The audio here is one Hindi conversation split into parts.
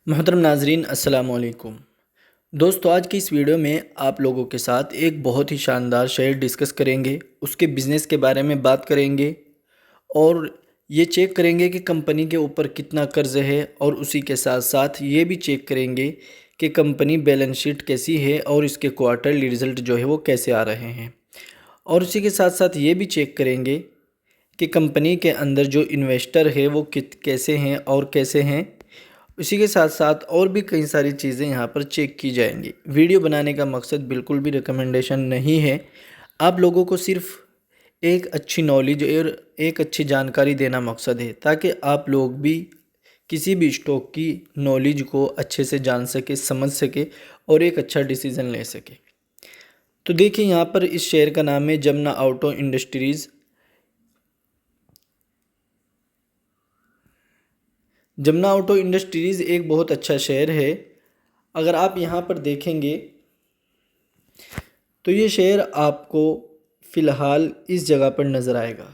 मोहतरम नाजरीन अस्सलाम वालेकुम। दोस्तों आज की इस वीडियो में आप लोगों के साथ एक बहुत ही शानदार शेयर डिस्कस करेंगे, उसके बिज़नेस के बारे में बात करेंगे और ये चेक करेंगे कि कंपनी के ऊपर कितना कर्ज़ है और उसी के साथ साथ ये भी चेक करेंगे कि कंपनी बैलेंस शीट कैसी है और इसके क्वार्टरली रिज़ल्ट जो है वो कैसे आ रहे हैं। और उसी के साथ साथ ये भी चेक करेंगे कि कंपनी के अंदर जो इन्वेस्टर है वो कैसे हैं और कैसे हैं। इसी के साथ साथ और भी कई सारी चीज़ें यहाँ पर चेक की जाएंगी। वीडियो बनाने का मकसद बिल्कुल भी रिकमेंडेशन नहीं है, आप लोगों को सिर्फ एक अच्छी नॉलेज और एक अच्छी जानकारी देना मकसद है, ताकि आप लोग भी किसी भी स्टॉक की नॉलेज को अच्छे से जान सके, समझ सके और एक अच्छा डिसीज़न ले सके। तो देखिए यहाँ पर इस शेयर का नाम है Jamuna auto industries. Jamuna auto industries एक बहुत अच्छा शेयर है। अगर आप यहाँ पर देखेंगे तो ये शेयर आपको फ़िलहाल इस जगह पर नज़र आएगा।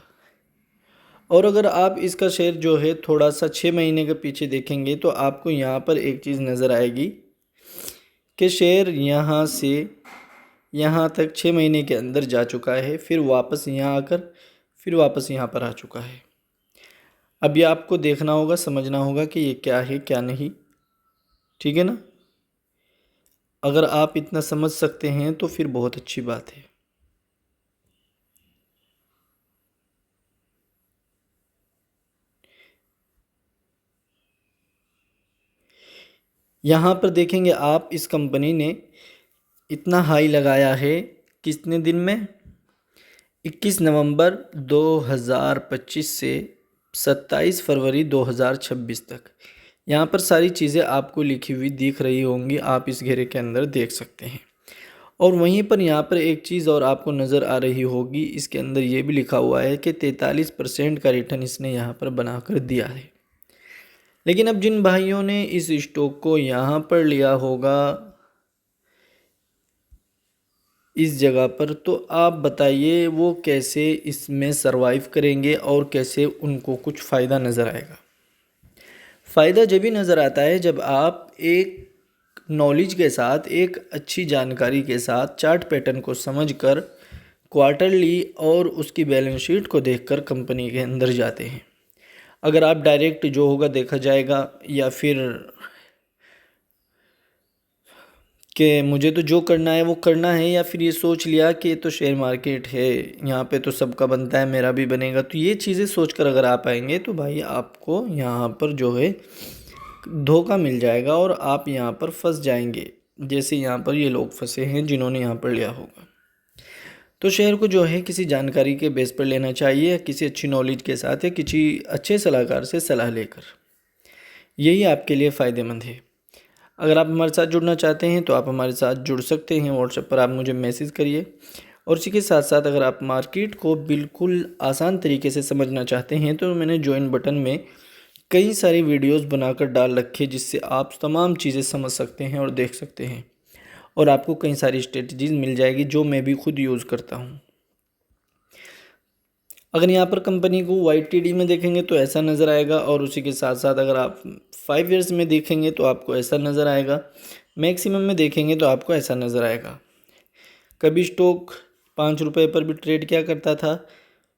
और अगर आप इसका शेयर जो है थोड़ा सा 6 महीने के पीछे देखेंगे तो आपको यहाँ पर एक चीज़ नज़र आएगी कि शेयर यहाँ से यहाँ तक 6 महीने के अंदर जा चुका है, फिर वापस यहाँ आकर फिर वापस यहाँ पर आ चुका है। अब ये आपको देखना होगा, समझना होगा कि ये क्या है क्या नहीं, ठीक है ना। अगर आप इतना समझ सकते हैं तो फिर बहुत अच्छी बात है। यहाँ पर देखेंगे आप, इस कंपनी ने इतना हाई लगाया है कितने दिन में, 21 नवंबर 2025 से 27 फरवरी 2026 तक। यहाँ पर सारी चीज़ें आपको लिखी हुई दिख रही होंगी, आप इस घेरे के अंदर देख सकते हैं। और वहीं पर यहाँ पर एक चीज़ और आपको नज़र आ रही होगी, इसके अंदर ये भी लिखा हुआ है कि 43% का रिटर्न इसने यहाँ पर बना कर दिया है। लेकिन अब जिन भाइयों ने इस स्टॉक को यहाँ पर लिया होगा इस जगह पर, तो आप बताइए वो कैसे इसमें सरवाइव करेंगे और कैसे उनको कुछ फ़ायदा नज़र आएगा। फ़ायदा जब भी नज़र आता है जब आप एक नॉलेज के साथ, एक अच्छी जानकारी के साथ चार्ट पैटर्न को समझकर क्वार्टरली और उसकी बैलेंस शीट को देखकर कंपनी के अंदर जाते हैं। अगर आप डायरेक्ट जो होगा देखा जाएगा, या फिर कि मुझे तो जो करना है वो करना है, या फिर ये सोच लिया कि ये तो शेयर मार्केट है, यहाँ पे तो सबका बनता है मेरा भी बनेगा, तो ये चीज़ें सोचकर अगर आप आएंगे तो भाई आपको यहाँ पर जो है धोखा मिल जाएगा और आप यहाँ पर फंस जाएंगे, जैसे यहाँ पर ये लोग फंसे हैं जिन्होंने यहाँ पर लिया होगा। तो शेयर को जो है किसी जानकारी के बेस पर लेना चाहिए, किसी अच्छी नॉलेज के साथ या किसी अच्छे सलाहकार से सलाह लेकर, यही आपके लिए फ़ायदेमंद है। अगर आप हमारे साथ जुड़ना चाहते हैं तो आप हमारे साथ जुड़ सकते हैं। व्हाट्सएप पर आप मुझे मैसेज करिए। और इसी के साथ साथ अगर आप मार्केट को बिल्कुल आसान तरीके से समझना चाहते हैं तो मैंने ज्वाइन बटन में कई सारी वीडियोस बनाकर डाल रखे, जिससे आप तमाम चीज़ें समझ सकते हैं और देख सकते हैं, और आपको कई सारी स्ट्रेटजीज मिल जाएगी जो मैं भी खुद यूज़ करता हूँ। अगर यहाँ पर कंपनी को YTD में देखेंगे तो ऐसा नज़र आएगा, और उसी के साथ साथ अगर आप 5 ईयर्स में देखेंगे तो आपको ऐसा नज़र आएगा, मैक्सिमम में देखेंगे तो आपको ऐसा नज़र आएगा। कभी स्टॉक 5 रुपये पर भी ट्रेड किया करता था,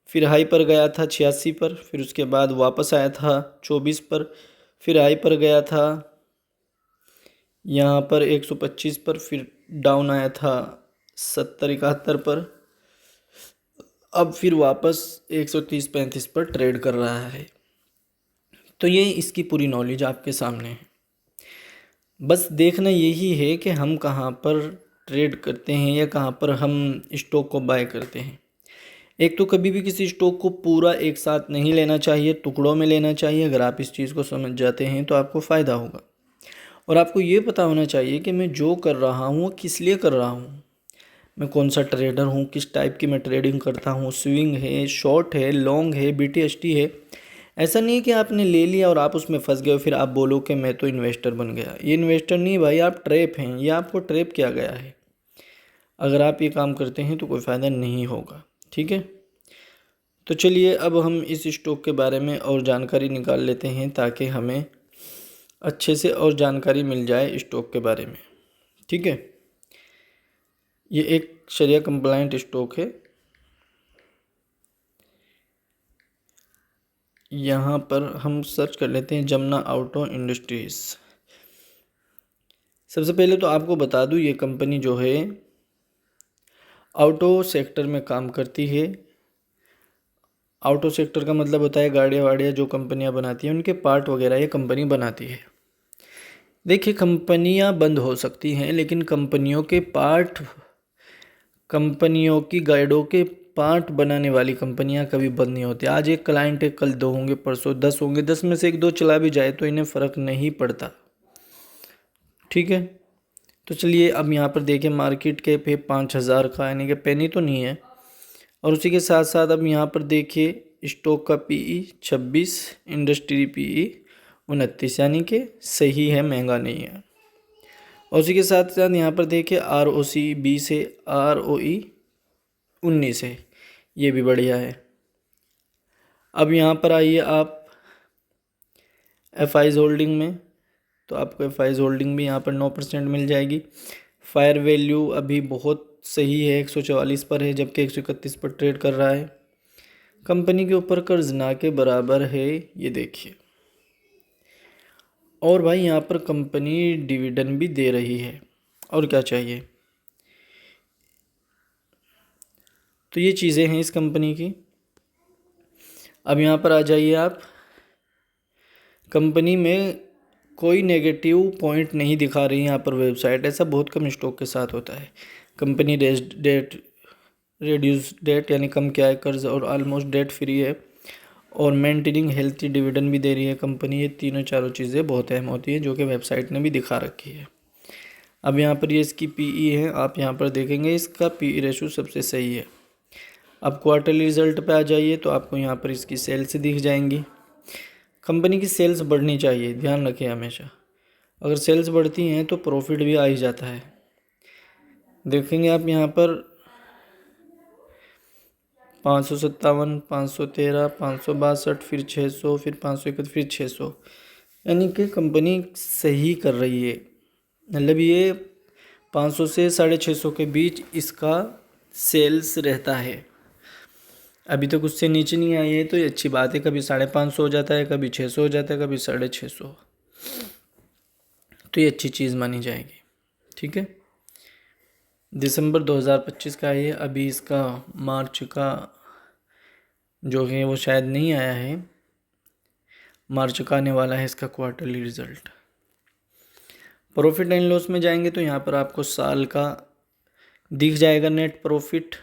फिर हाई पर गया था 86 पर, फिर उसके बाद वापस आया था 24 पर, फिर हाई पर गया था यहाँ पर 125 पर, फिर डाउन आया था 70-71 पर, अब फिर वापस 130-35 पर ट्रेड कर रहा है। तो ये इसकी पूरी नॉलेज आपके सामने है। बस देखना यही है कि हम कहाँ पर ट्रेड करते हैं या कहाँ पर हम स्टॉक को बाय करते हैं। एक तो कभी भी किसी स्टॉक को पूरा एक साथ नहीं लेना चाहिए, टुकड़ों में लेना चाहिए। अगर आप इस चीज़ को समझ जाते हैं तो आपको फ़ायदा होगा। और आपको ये पता होना चाहिए कि मैं जो कर रहा हूँ वो किस लिए कर रहा हूँ, मैं कौन सा ट्रेडर हूँ, किस टाइप की मैं ट्रेडिंग करता हूँ, स्विंग है, शॉर्ट है, लॉन्ग है, BTST है। ऐसा नहीं है कि आपने ले लिया और आप उसमें फंस गए और फिर आप बोलो कि मैं तो इन्वेस्टर बन गया। ये इन्वेस्टर नहीं भाई, आप ट्रैप हैं, ये आपको ट्रैप किया गया है। अगर आप ये काम करते हैं तो कोई फ़ायदा नहीं होगा, ठीक है। तो चलिए अब हम इस स्टॉक के बारे में और जानकारी निकाल लेते हैं, ताकि हमें अच्छे से और जानकारी मिल जाए स्टॉक के बारे में। ठीक है, ये एक शरिया कंप्लाइंट स्टॉक है। यहाँ पर हम सर्च कर लेते हैं जमुना ऑटो इंडस्ट्रीज़। सबसे पहले तो आपको बता दूँ ये कंपनी जो है ऑटो सेक्टर में काम करती है। ऑटो सेक्टर का मतलब होता है गाड़ियाँ वाड़ियाँ जो कंपनियाँ बनाती हैं उनके पार्ट वगैरह ये कंपनी बनाती है। देखिए, कंपनियाँ बंद हो सकती हैं लेकिन कंपनियों के पार्ट, कंपनियों की गाड़ियों के पार्ट बनाने वाली कंपनियां कभी बंद नहीं होती। आज एक क्लाइंट है, कल दो होंगे, परसों 10 होंगे, 10 में से एक दो चला भी जाए तो इन्हें फ़र्क नहीं पड़ता। ठीक है, तो चलिए अब यहाँ पर देखिए मार्केट के पे 5,000 का, यानी कि पेनी तो नहीं है। और उसी के साथ साथ अब यहाँ पर देखिए स्टॉक का पीई 26, इंडस्ट्री पीई 29, यानी कि सही है, महंगा नहीं है। और उसी के साथ साथ यहाँ पर देखिए ROC 20 है, ROE 19 है, ये भी बढ़िया है। अब यहाँ पर आइए आप FI's होल्डिंग में, तो आपको FI's होल्डिंग भी यहाँ पर 9% मिल जाएगी। फायर वैल्यू अभी बहुत सही है, 144 पर है, जबकि 131 पर ट्रेड कर रहा है। कंपनी के ऊपर कर्ज ना के बराबर है, ये देखिए। और भाई यहाँ पर कंपनी डिविडेंड भी दे रही है, और क्या चाहिए। तो ये चीज़ें हैं इस कंपनी की। अब यहाँ पर आ जाइए आप, कंपनी में कोई नेगेटिव पॉइंट नहीं दिखा रही यहाँ पर वेबसाइट, ऐसा बहुत कम स्टॉक के साथ होता है। कंपनी रेड्यूस डेट यानी कम किया है कर्ज, और ऑलमोस्ट डेट फ्री है, और मेंटेनिंग हेल्थी डिविडेंड भी दे रही है कंपनी। ये तीनों चारों चीज़ें बहुत अहम होती हैं जो कि वेबसाइट ने भी दिखा रखी है। अब यहाँ पर ये इसकी पीई है, आप यहाँ पर देखेंगे इसका पीई रेशो सबसे सही है। अब क्वार्टरली रिजल्ट पे आ जाइए तो आपको यहाँ पर इसकी सेल्स दिख जाएंगी। कंपनी की सेल्स बढ़नी चाहिए, ध्यान रखें हमेशा। अगर सेल्स बढ़ती हैं तो प्रॉफिट भी आ ही जाता है। देखेंगे आप यहाँ पर 557, 513, 562, फिर 600, फिर 561, फिर 600, यानी कि कंपनी सही कर रही है। मतलब ये 500 से 650 के बीच इसका सेल्स रहता है। अभी तक उससे नीचे नहीं आई है तो ये अच्छी बात है। कभी 550 हो जाता है, कभी 600 हो जाता है, कभी 650, तो ये अच्छी चीज़ मानी जाएगी। ठीक है, दिसंबर 2025 का ये, अभी इसका मार्च का जो है वो शायद नहीं आया है, मार्च का आने वाला है इसका quarterly result. Profit and loss में जाएंगे तो यहाँ पर आपको साल का दिख जाएगा नेट प्रॉफिट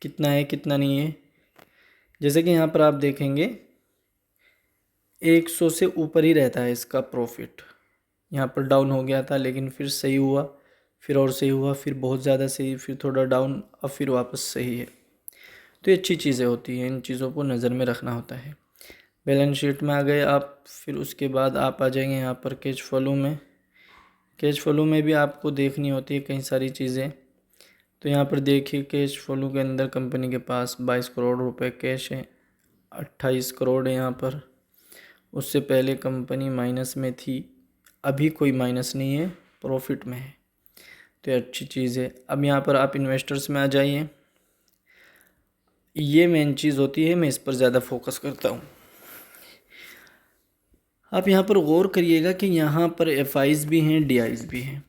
कितना है कितना नहीं है। जैसे कि यहाँ पर आप देखेंगे 100 से ऊपर ही रहता है इसका प्रॉफिट। यहाँ पर डाउन हो गया था लेकिन फिर सही हुआ, फिर और सही हुआ, फिर बहुत ज़्यादा सही, फिर थोड़ा डाउन, अब फिर वापस सही है। तो ये अच्छी चीज़ें होती हैं, इन चीज़ों को नज़र में रखना होता है। बैलेंस शीट में आ गए आप, फिर उसके बाद आप आ जाएंगे यहाँ पर कैश फ्लो में। कैश फ्लो में भी आपको देखनी होती है कई सारी चीज़ें। तो यहाँ पर देखिए कैश फ्लो के अंदर कंपनी के पास 22 करोड़ रुपए कैश है, 28 करोड़ है यहाँ पर। उससे पहले कंपनी माइनस में थी, अभी कोई माइनस नहीं है, प्रॉफिट में है, तो ये अच्छी चीज़ है। अब यहाँ पर आप इन्वेस्टर्स में आ जाइए, ये मेन चीज़ होती है, मैं इस पर ज़्यादा फोकस करता हूँ। आप यहाँ पर गौर करिएगा कि यहाँ पर FI's भी हैं, DI's भी हैं।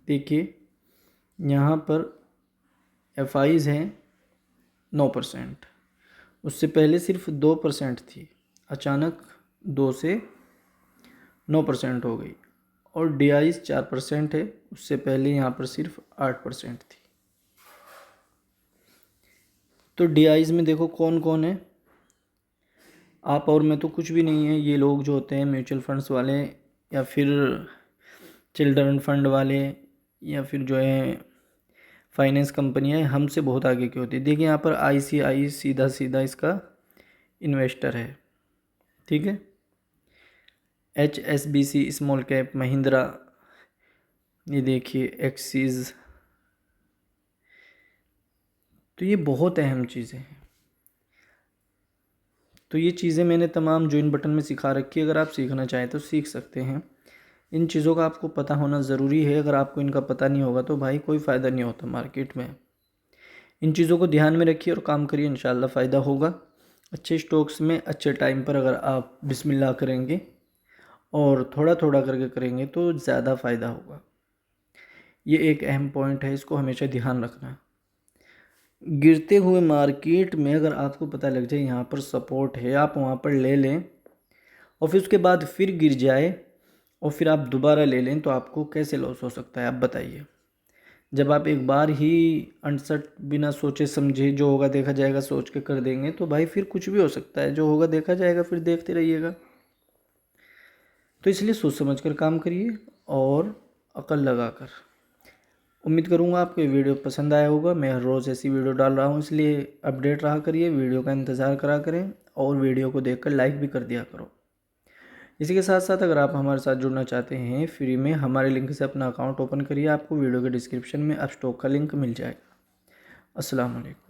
देखिए यहाँ पर FI's हैं 9%, उससे पहले सिर्फ 2% थी, अचानक 2 से 9% हो गई। और DI's 4% है, उससे पहले यहाँ पर सिर्फ 8% थी। तो DI's में देखो कौन कौन है, आप और मैं तो कुछ भी नहीं है। ये लोग जो होते हैं म्यूचुअल फंड्स वाले, या फिर चिल्ड्रन फंड वाले, या फिर जो है फाइनेंस कंपनियाँ, हमसे बहुत आगे की होती है। देखिए यहाँ पर ICI सीधा सीधा इसका इन्वेस्टर है। ठीक है, HSBC स्मॉल कैप, महिंद्रा, ये देखिए एक्सिस। तो ये बहुत अहम चीज़ें हैं। तो ये चीज़ें मैंने तमाम ज्वाइन बटन में सिखा रखी है, अगर आप सीखना चाहें तो सीख सकते हैं। इन चीज़ों का आपको पता होना ज़रूरी है, अगर आपको इनका पता नहीं होगा तो भाई कोई फ़ायदा नहीं होता मार्केट में। इन चीज़ों को ध्यान में रखिए और काम करिए, इंशाल्लाह फ़ायदा होगा। अच्छे स्टॉक्स में अच्छे टाइम पर अगर आप बिस्मिल्लाह करेंगे और थोड़ा थोड़ा करके करेंगे तो ज़्यादा फ़ायदा होगा। ये एक अहम पॉइंट है, इसको हमेशा ध्यान रखना। गिरते हुए मार्केट में अगर आपको पता लग जाए यहाँ पर सपोर्ट है, आप वहाँ पर ले लें और फिर उसके बाद फिर गिर जाए और फिर आप दोबारा ले लें, तो आपको कैसे लॉस हो सकता है आप बताइए। जब आप एक बार ही अनसर्ट बिना सोचे समझे जो होगा देखा जाएगा सोच के कर देंगे तो भाई फिर कुछ भी हो सकता है, जो होगा देखा जाएगा, फिर देखते रहिएगा। तो इसलिए सोच समझ कर काम करिए और अकल लगा कर। उम्मीद करूँगा आपको ये वीडियो पसंद आया होगा। मैं हर रोज़ ऐसी वीडियो डाल रहा हूँ, इसलिए अपडेट रहा करिए, वीडियो का इंतज़ार करा करें और वीडियो को देखकर लाइक भी कर दिया करो। इसी के साथ साथ अगर आप हमारे साथ जुड़ना चाहते हैं फ्री में, हमारे लिंक से अपना अकाउंट ओपन करिए, आपको वीडियो के डिस्क्रिप्शन में अब स्टॉक का लिंक मिल जाएगा। अस्सलाम वालेकुम।